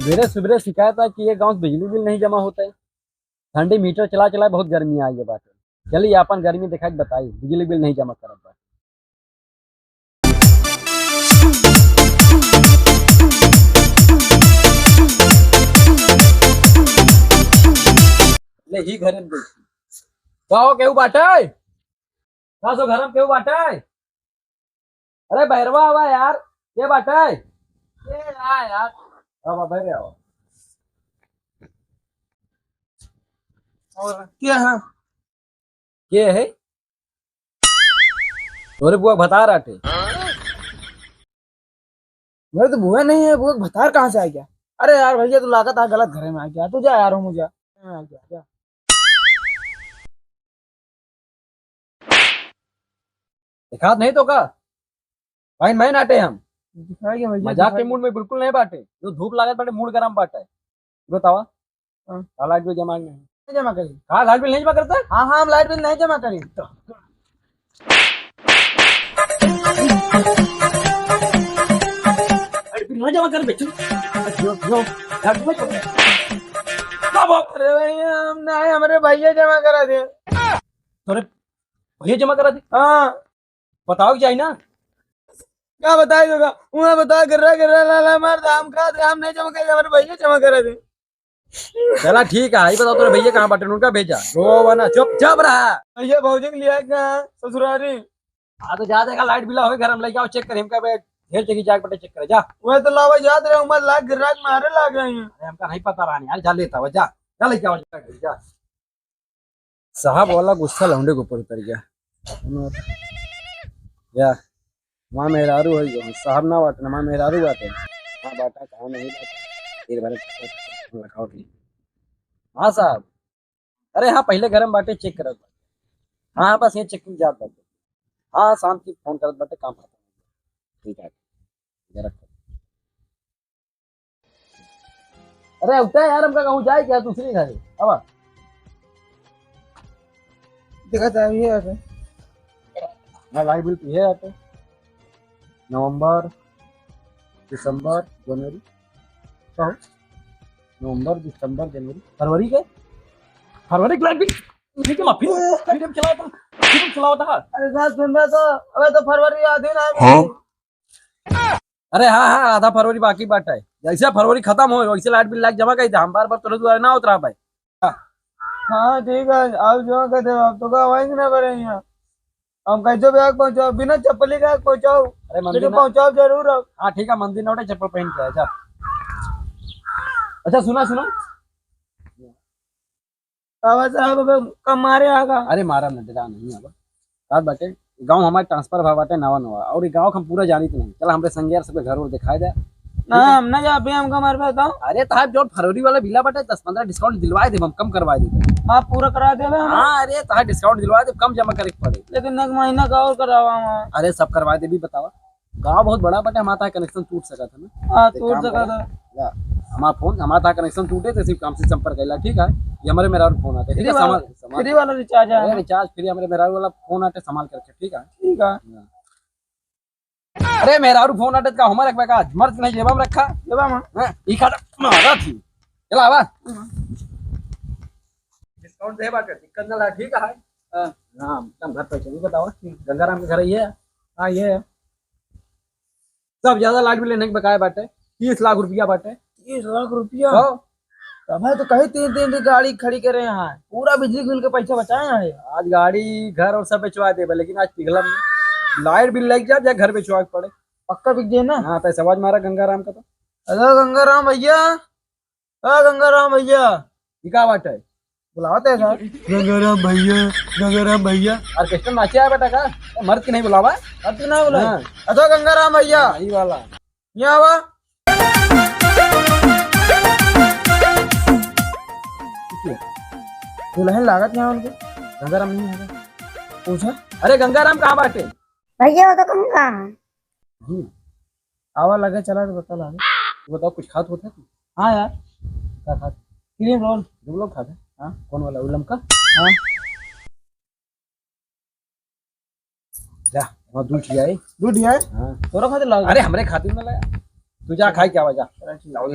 मेरे सुबह शिकायत है कि ये गांव से बिजली बिल नहीं जमा होता है। ठंडी मीटर चला चला बहुत गर्मी आई है बात। चलिए अपन गर्मी दिखा के बताइए बिजली बिल नहीं जमा करत बा। ले ही घर में देखी का हो केहू बाटे का सो घर में केहू बाटे। अरे बैरवा आवा यार ये बाटे ये आ यार अब बैरे आओ। और क्या है? ये है तोरे बुआ बता रहा थे। मेरे तो बुआ नहीं है, बुआ भतार कहाँ से आ गया? अरे यार भैया तू लागत आ गलत घरे में आ गया। तू जा यार, मुझे आ गया जा। दिखात नहीं तो का भाई मैं नाटे हम दिखाएगा भैया, मजाक के दिखाएगा। मूड में बिल्कुल नहीं बाटे। जो धूप लागत बाटे मूड गरम बाटे। बतावा हाँ। का लाइट बिल जमा नहीं नहीं जमा करी। का लाइट बिल नहीं जमा करता। हाँ हाँ, हम लाइट बिल नहीं जमा करी तो। लाइट बिल नहीं जमा कर बेचू लाइट बिल नहीं जमा। अरे भैया हम नहीं, हमारे भैया जमा करा दे। तोरे भैया जमा करा दी। हाँ बताओ जाए ना क्या बताई होगा, वहाँ बता कर रहा ला मार दाम खा दे। हम नहीं जमा करेंगे, हमारे भैया जमा करा दे। चला ठीक है आई बताओ तोरे भैया कहाँ बाटे उनका भेजा रो बना चुप चुप रहा। भैया भौजी के लिया कहाँ ससुरारी। हाँ तो जा देगा लाइट बिल हो घर में लेके आओ चेक कर हमका ढेर जगह जाके बटे चेक करे जा। वह तो लावा याद रहे उमर लाख गिराक मारे लाग रहे हैं। अरे हमका नहीं पता रहा यार जा लेता हुआ जा जा लेके आओ जा। साहब वाला गुस्सा लौंडे के ऊपर उतर गया या माँ मेहरारू है जो साहब ना बाटे माँ मेहरारू बाटे। हाँ बाटा कहाँ नहीं बाटा फिर बारे रखाओ भी। हाँ साहब अरे हाँ पहले गरम बाटे चेक करत बाटे। हाँ बस ये चेकिंग जात बाटे। हाँ शाम की फोन करत बाटे काम खत्म ठीक है जरा। अरे उठा यार हमका कहूँ जाए क्या दूसरी घर अब देखा चाहिए हाँ लाइट बिल पिए आते नवंबर दिसंबर जनवरी कहो नवंबर दिसंबर जनवरी फरवरी के फरवरी की लाइट बिल ठीक है माफी फिर चलाओ था। अरे साहब सुन रहे तो अबे तो फरवरी आधे ना हाँ? अरे हाँ हाँ आधा फरवरी बाकी बात है जैसे फरवरी खत्म हो वैसे लाइट बिल लाइट जमा कर दे हम बार बार तो ना उतरा भाई। हाँ ठीक है, आप जमा कर दे। आप तो का आवाज ना करे यहाँ। हम कैसे भी आग पहुंचाओ, बिना चप्पल के आग पहुंचाओ। अरे लेकिन मंदिर पहुंचाओ जरूर आप। हाँ ठीक है मंदिर नोटे चप्पल पहन के जा। अच्छा सुना सुना आवाज साहब कम मारे आगा। अरे मारा न डरा नहीं अब बात बाटे गांव हमारे ट्रांसफर भा बाटे नवा नवा और ये गांव हम पूरा जानी तो नहीं चला हमरे संगे यार सब घर और दिखाई दे ना हम ना जा पे हमका मार पे बताओ। अरे साहब जो फरवरी वाला बिला बाटे 10-15 डिस्काउंट दिलवाए दे हम कम करवा दे। आप पूरा करा दे हम। हाँ अरे तार डिस्काउंट दिलवाए दे कम जमा करे के पड़े। लेकिन एक महीना का और करावा हम। अरे सब करवा दे भी बतावा गांव बहुत बड़ा बाटे हमारा कनेक्शन टूट सका था ना। हाँ टूट सका था हमारा फोन हमारा कनेक्शन टूटे तो सिर्फ काम से संपर्क कैला ठीक है। ये हमारे मेरा फोन आते ठीक है संभाल फ्री वाला रिचार्ज है। रिचार्ज फ्री हमारे मेरा वाला फोन आते संभाल करके ठीक है। ठीक है। अरे मेरा फोन आते का हमारे का मर्ज नहीं जेबम रखा जब हम ई खाता मारा थी चला आवा डिस्काउंट दे बाटे दिक्कत ना ला ठीक है। हां तुम घर पे चलिए बताओ गंगाराम के घर ही है। हाँ ये है। सब ज्यादा लाइट बिल लेने के बकाया बाटे 30 लाख रुपया बाटे। 30 लाख रुपया भाई तो कहीं 3 गाड़ी खड़ी करे यहाँ। पूरा बिजली बिल के पैसे बचाए हैं। आज गाड़ी घर और सब बेचवा दे लेकिन आज पिघला लाइट बिल लग जा घर बेचवा के पड़े पक्का बिक जाए ना। हाँ पैसा आवाज मारा गंगाराम का तो हेलो गंगाराम भैया। हाँ गंगाराम भैया क्या बात है बुलाते हैं सर। गंगाराम भैया ऑर्केस्ट्रा नाचे आया बेटा का मर्द की नहीं बुलावा अब तो ना बुला। हाँ। अच्छा गंगाराम भैया यही वाला यहाँ आवा। दुल्हन लागत यहाँ उनके। गंगाराम नहीं है पूछा अरे गंगाराम कहाँ बाटे भैया वो तो तुम कहाँ। आवा लगे चला तो बता लगे। बताओ कुछ खात होता है हाँ यार क्या खाते क्रीम रोल। तुम लोग खाते हाँ कौन वाला उलम का हाँ जा वहाँ दूध लिया है। दूध है हाँ तोरा खाते लाग। अरे हमरे खाते में लाया तू जा खाई क्या वजह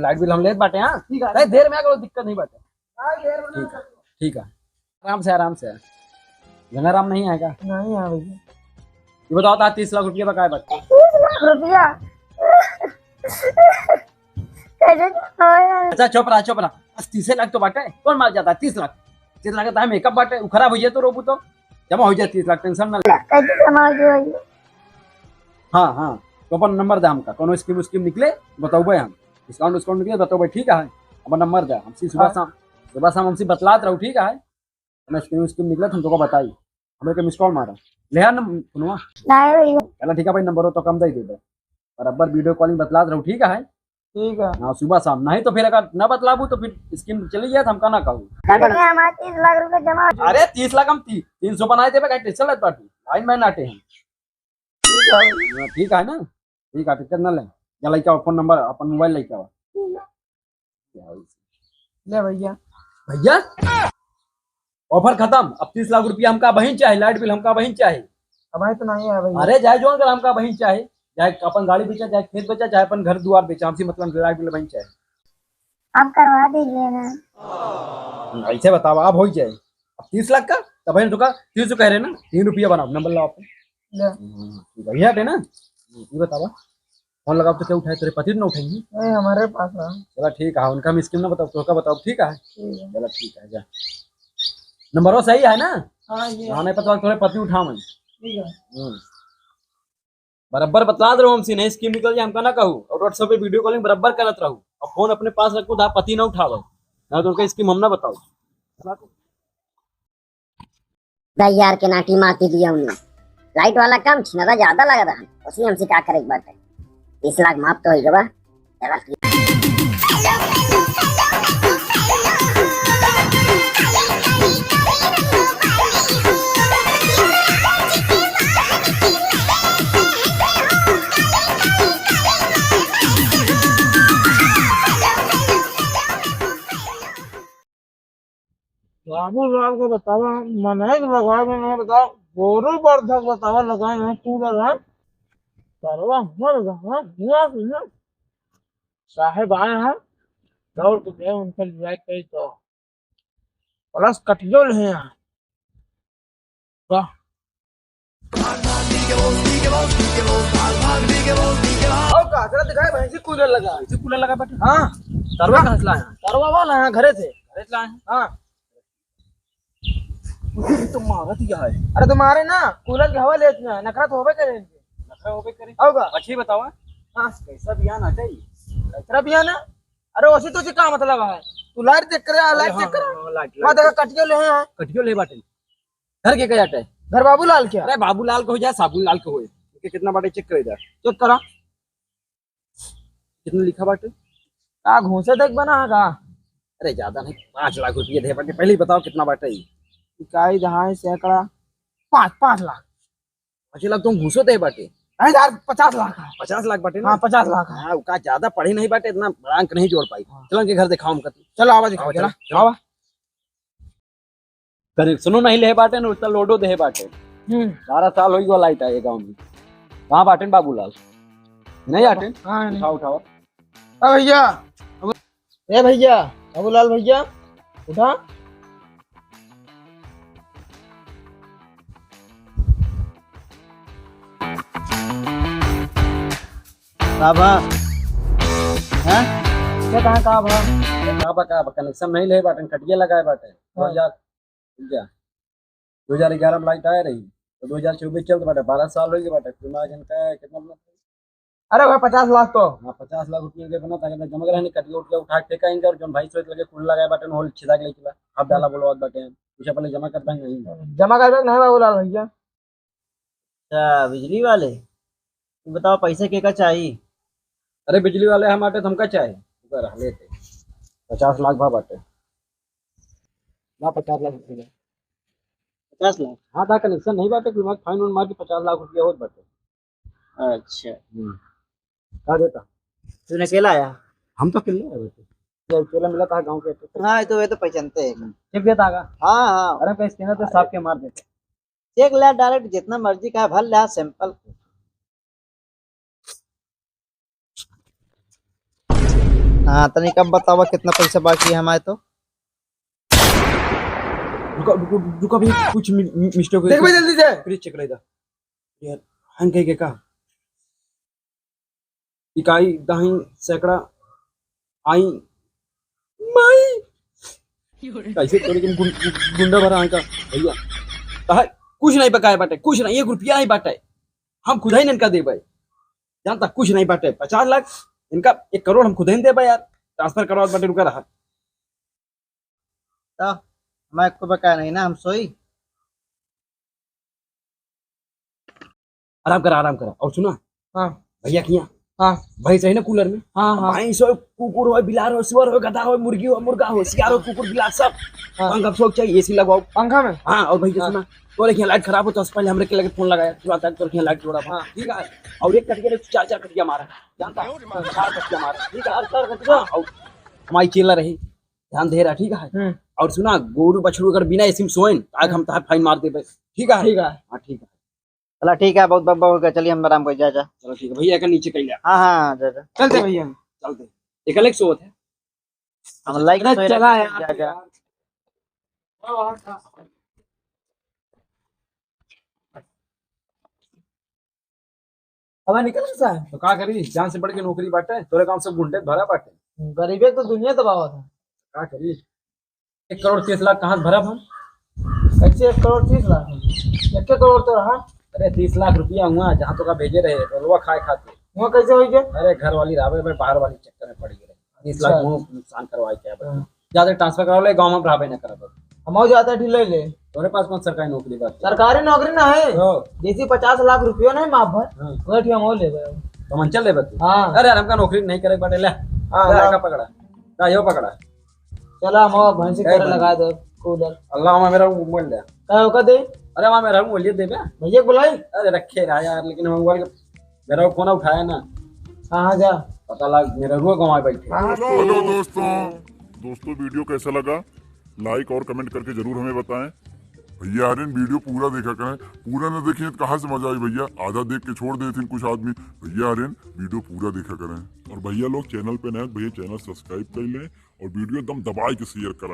लाइट बिल हम ले बाटे। हाँ ठीक है। नहीं देर में आकर दिक्कत नहीं बाटे। हाँ, देर में ठीक है ठीक है आराम से घना आराम नहीं आएगा। नहीं है भैया। ये बताओ था 30 लाख रुपया बकाया बाटे। 30 लाख रुपया कैसे होया? अच्छा चुप रहा बस 30 लाख तो बाटे कौन मार जाता है 30 लाख 30 लाख का मेकअप बाटे वो खराब हो जाए तो रोबू तो जमा हो जाए 30 लाख टेंशन ना ले। कैसे जमा हो भैया? हाँ तो अपन नंबर दे हमका कोनो स्कीम निकले बताओ भाई हम डिस्काउंट निकले बताओ भाई ठीक है अपन नंबर दे हमसे सुबह शाम हमसे बतलात रहो ठीक है हमें स्कीम निकले तो हम तुमको बताई हमें के मिस कॉल मारा ले यार सुनवा नहीं भैया। चलो ठीक है भाई नंबर हो तो कम दे दे बराबर वीडियो कॉलिंग बतलात रहो ठीक है। ठीक है। हाँ सुबह शाम नहीं तो फिर अगर न बतलाबू तो फिर स्कीम चली जाए तो हम कहना कहूँ। भैया हमारे 30 लाख रुपया जमा हो अरे 30 लाख हम 300 बनाए थे टेंशन लेते पार्टी लाइन में नाटे हैं ठीक है ना ठीक है टिकट न ले या लेके फोन नंबर अपन मोबाइल लेके आओ ले भैया। भैया ऑफर खत्म अब 30 लाख रुपया हमका बहिन चाहे लाइट बिल हमका बहिन चाहे। अब तो नहीं है भैया। अरे जाए जोन कर हमका बहिन चाहे चाहे अपन गाड़ी बेचा चाहे खेत बेचा चाहे अपन घर द्वार बेचा हमसे मतलब लाइट बिल बहिन चाहे। आप करवा दीजिए ना। ऐसे बताओ आप हो जाए अब 30 लाख का तो बहन रुका 300 कह रहे ना 3 रुपया बनाओ नंबर लाओ आप ले। भैया है ना ये बताओ फोन लगाओ तो क्या उठाए तेरे पति ना उठाएंगे। नहीं हमारे पास है। चलो ठीक है उनका हम स्कीम ना बताओ तो का बताओ ठीक है ठीक है। चलो ठीक है जा नंबर सही है ना। हाँ ये हाँ नहीं पता थोड़े पति उठाओ मैं ठीक है। बराबर बता दे रहा हूँ हमसे नहीं स्कीम निकल जाए हमका ना कहूँ और व्हाट्सएप पे वीडियो कॉलिंग बराबर करत रहूँ और फोन अपने पास रखो धा पति ना उठावे ना तो उनका स्कीम हम ना बताओ। भाई यार के नाटी मारती दिया हमने लाइट वाला काम छिनरा ज्यादा लग रहा है उसी हमसे क्या करे बात है 30 लाख माफ तो होगा बा। बाबू लाल को बतावा मनाई लगाए मैंने बताओ गोरू बर्धक बतावा लगाए हैं कूलर है करवा मर गया हुआ ना साहेब आए हैं दौड़ के गए उनके लिए कही तो प्लस कटियो ले हैं वाह और का जरा दिखाए भैंसी कूलर लगा बैठे। हाँ तरवा का हंसला है करवा वाला है घरे से अरे चला है हाँ मुझे तो मारा दिया है अरे तुम्हारे ना कूलर की हवा लेती है नखरा तो होबे करे इनके नखरा होबे करे होगा अच्छी बताओ हाँ कैसा बयान आता है तेरा भी है ना अरे उसी तो से का मतलब है तू लाइट चेक करे लाइट चेक करे लाइट वहां देखा कटियो ले हैं कटियो ले बाटे घर के जाते है घर बाबूलाल क्या अरे बाबूलाल को हो जाए साबुलाल को हो कितना बाटे चेक करे जा चेक करा कितना लिखा बाटे का घूसे देख बना है का अरे ज्यादा नहीं 5 लाख रुपये दे बाटे पहले ही बताओ कितना बाटे इकाई दहाई सैकड़ा 5 लाख 5 लाख तुम घूसो दे बाटे नहीं यार 50 लाख है 50 लाख बाटे ना हाँ 50 लाख है हाँ का ज्यादा पढ़ी नहीं बाटे इतना बड़ा अंक नहीं जोड़ पाई चलो के घर दिखाओ हमका चलो आवाज दिखाओ चला चला आवा करीब सुनो नहीं ले बाटे ना उतना लोडो दे बाटे 12 साल हो गया लाइट आए गांव में कहाँ बाटे बाबूलाल नहीं आटे हाँ उठाओ उठाओ भैया ए भैया बाबूलाल भैया उठा बाबा हैं क्या कहा भा का कनेक्शन नहीं ले बाटे कटिया लगाए बाटे 2011 में लाइट आए रही तो 2024 चलते बाटे 12 साल हो गए बाटे दिमाग इनका कितना अरे भाई 50 लाख तो हाँ 50 लाख रुपये के बना था जमग रहे कटिया उठ के उठा फेंकाएंगे और जो भाई सोच लगे कुल लगाए बाटे होल छिदा के लेके अब डाला बोलो बाटे कुछ पहले जमा कर देंगे नहीं जमा कर नहीं बाबूलाल भैया अच्छा बिजली वाले तुम बताओ पैसे के का चाहिए। अरे बिजली वाले हम आटे हमका चाहे लेते 50 लाख भा बाटे ना 50 लाख रुपये 50 लाख हाँ था कनेक्शन नहीं बाटे दिमाग फाइन उन मार के 50 लाख रुपया हो बाटे अच्छा क्या देता तूने अकेला आया। हम तो किले है बेटे ये अकेला मिला था गांव के हाँ ये तो वे तो पहचानते हैं। चेक देता आगा हाँ हाँ अरे पैसे देना तो साफ के मार देते चेक ले डायरेक्ट जितना मर्जी का भर ले सैंपल हाँ तनी कब बतावा कितना पैसा बाकी है हमारे तो। रुको रुको रुको अभी कुछ मिस्टेक देख भाई जल्दी से। प्लीज चेक रही था यार हम कह के का इकाई दाही सैकड़ा आई माई कैसे तोरे के गुंडा भरा है का भैया कहा कुछ नहीं बकाया बाटे कुछ नहीं 1 रुपया नहीं बाटे हम खुद ही इनका देबे जानता कुछ नहीं बाटे 50 लाख इनका 1 करोड़ हम खुद ही देबे यार ट्रांसफर करवा बाटे रुका रहा तो हमारे को बकाया नहीं ना हम सोई। आराम करा और सुना हाँ भैया किया हाँ भाई सही ना कूलर में हाँ हाँ भैंस हो कुकुर हो बिलार हो सुअर हो गधा हो मुर्गी हो मुर्गा हो सियार हो कुकुर बिलार सब हाँ। पंखा सोच चाहिए एसी लगवाओ पंखा में। हाँ और भैया सुना तोरे यहाँ लाइट खराब हो तो उससे पहले हमरे के लगे फोन लगाया तुरंत तोरे यहाँ लाइट जोड़ा हाँ। ठीक है और एक कटिया 4 कटिया मारा जानता है 4 कटिया मारा ठीक है 4 कटिया और हमारी चेला रही ध्यान दे रहा ठीक है और सुना गोरू बछड़ू अगर बिना एसी में सोएन आज हम तार फाइन मार देबे ठीक है हाँ ठीक है चला ठीक है बहुत बब्बा हो गया चलिए हम आराम कर जा। चलो ठीक है भैया का नीचे कहीं हाँ हाँ जा चलते भैया चलते एक अलग सोच है हम लाइक चला यार जा। अब निकल सा है। तो का करी जान से बढ़ के नौकरी बाटे तोरे काम सब गुंडे भरा बाटे गरीबे तो दुनिया दबावा था। का करी 1 करोड़ 30 लाख कहाँ से भरा हम कैसे 1 करोड़ 30 लाख 1 करोड़ तो रहा। अरे 30 लाख रुपया हुआ जहाँ तो का भेजे रहे रोलवा खाए खाते वो कैसे हुई के। अरे घर वाली रावे में बाहर वाली चक्कर में पड़ गए 30 लाख वो नुकसान करवाए क्या ज्यादा ट्रांसफर करा ले गाँव में रावे न करा हम जाता ढीले ले तोरे पास कौन सरकारी नौकरी बात सरकारी नौकरी ना है तो जैसी 50 लाख रुपया नहीं माफ भर हाँ। वही ठीक हम ले गए। तो मन चल ले बतू हाँ अरे हमका नौकरी नहीं करे बाटे ले हाँ, ले, हाँ। का पकड़ा का यो पकड़ा चला हम भैंसी करे लगा दे कूलर अल्लाह में मेरा मोबाइल दे क्या होगा दे अरे वहाँ मेरा मोबाइल दे बे भैया बुलाई। अरे रखे रहा यार लेकिन मोबाइल मेरा फोन उठाया ना हाँ जा पता लग मेरा रुआ गंवाए बैठे हेलो दोस्तों वीडियो कैसा लगा लाइक और कमेंट करके जरूर हमें बताएं। भैया आर्यन वीडियो पूरा देखा करें, पूरा न देखें तो कहाँ से मजा आई भैया, आधा देख के छोड़ देते कुछ आदमी। भैया आर्यन वीडियो पूरा देखा करें और भैया लोग चैनल पे नए भैया चैनल सब्सक्राइब कर लें और वीडियो एकदम दबाई के शेयर करा